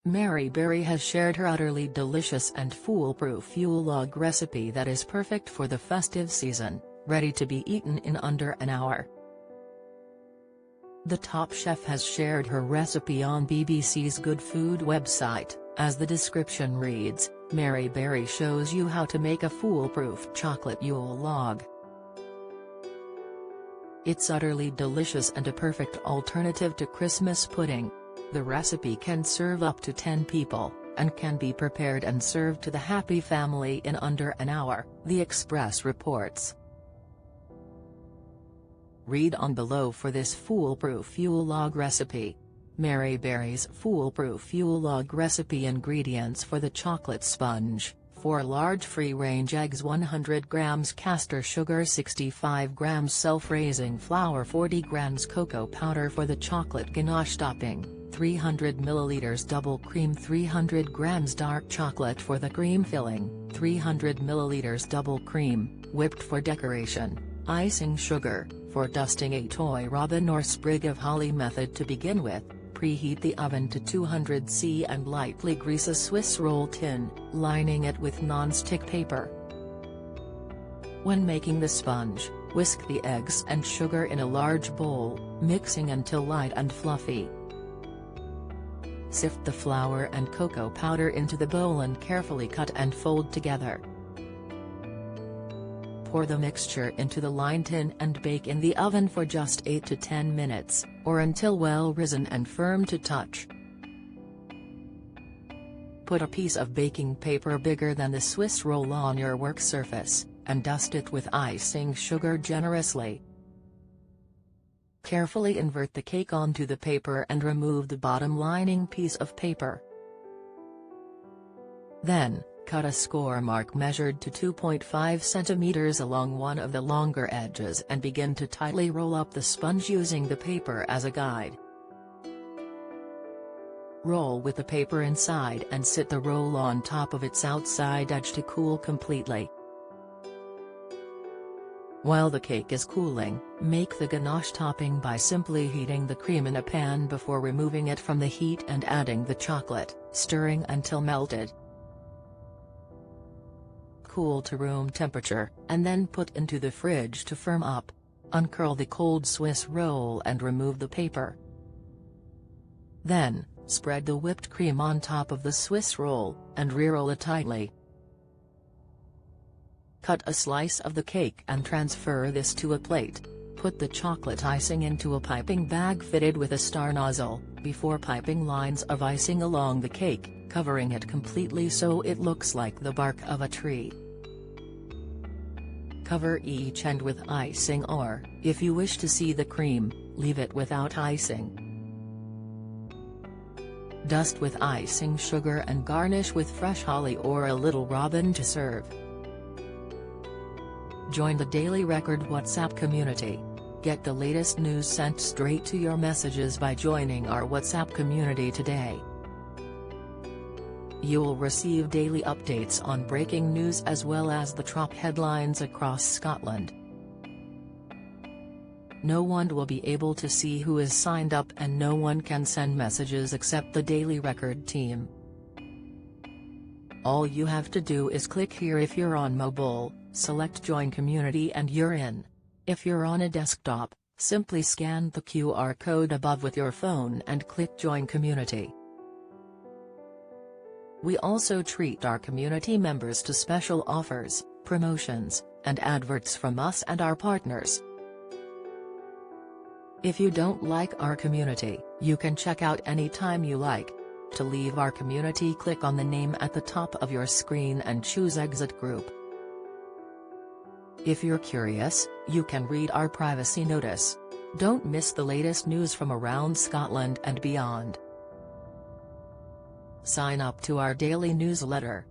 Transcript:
Mary Berry has shared her utterly delicious and foolproof Yule log recipe that is perfect for the festive season, ready to be eaten in under an hour. The top chef has shared her recipe on BBC's Good Food website. As the description reads, Mary Berry shows you how to make a foolproof chocolate Yule log. It's utterly delicious and a perfect alternative to Christmas pudding. The recipe can serve up to 10 people, and can be prepared and served to the happy family in under an hour, The Express reports. Read on below for this foolproof Yule log recipe. Mary Berry's foolproof Yule log recipe. Ingredients for the chocolate sponge: 4 large free-range eggs, 100 grams castor sugar, 65 grams self-raising flour, 40 grams cocoa powder for the chocolate ganache topping, 300 milliliters double cream, 300 grams dark chocolate for the cream filling, 300 milliliters double cream, whipped for decoration, icing sugar, for dusting a toy robin or sprig of holly. Method to begin with: preheat the oven to 200 C and lightly grease a Swiss roll tin, lining it with non-stick paper. When making the sponge, whisk the eggs and sugar in a large bowl, mixing until light and fluffy. Sift the flour and cocoa powder into the bowl and carefully cut and fold together. Pour the mixture into the lined tin and bake in the oven for just 8 to 10 minutes, or until well risen and firm to touch. Put a piece of baking paper bigger than the Swiss roll on your work surface, and dust it with icing sugar generously. Carefully invert the cake onto the paper and remove the bottom lining piece of paper. Then, cut a score mark measured to 2.5 centimeters along one of the longer edges and begin to tightly roll up the sponge using the paper as a guide. Roll with the paper inside and sit the roll on top of its outside edge to cool completely. While the cake is cooling, make the ganache topping by simply heating the cream in a pan before removing it from the heat and adding the chocolate, stirring until melted. Cool to room temperature, and then put into the fridge to firm up. Uncurl the cold Swiss roll and remove the paper. Then, spread the whipped cream on top of the Swiss roll, and re-roll it tightly. Cut a slice of the cake and transfer this to a plate. Put the chocolate icing into a piping bag fitted with a star nozzle, before piping lines of icing along the cake, covering it completely so it looks like the bark of a tree. Cover each end with icing, or, if you wish to see the cream, leave it without icing. Dust with icing sugar and garnish with fresh holly or a little robin to serve. Join the Daily Record WhatsApp community. Get the latest news sent straight to your messages by joining our WhatsApp community today. You'll receive daily updates on breaking news as well as the top headlines across Scotland. No one will be able to see who is signed up, and no one can send messages except the Daily Record team. All you have to do is click here. If you're on mobile, select Join Community and you're in. If you're on a desktop, simply scan the QR code above with your phone and click Join Community. We also treat our community members to special offers, promotions, and adverts from us and our partners. If you don't like our community, you can check out anytime you like. To leave our community, click on the name at the top of your screen and choose Exit Group. If you're curious, you can read our privacy notice. Don't miss the latest news from around Scotland and beyond. Sign up to our daily newsletter.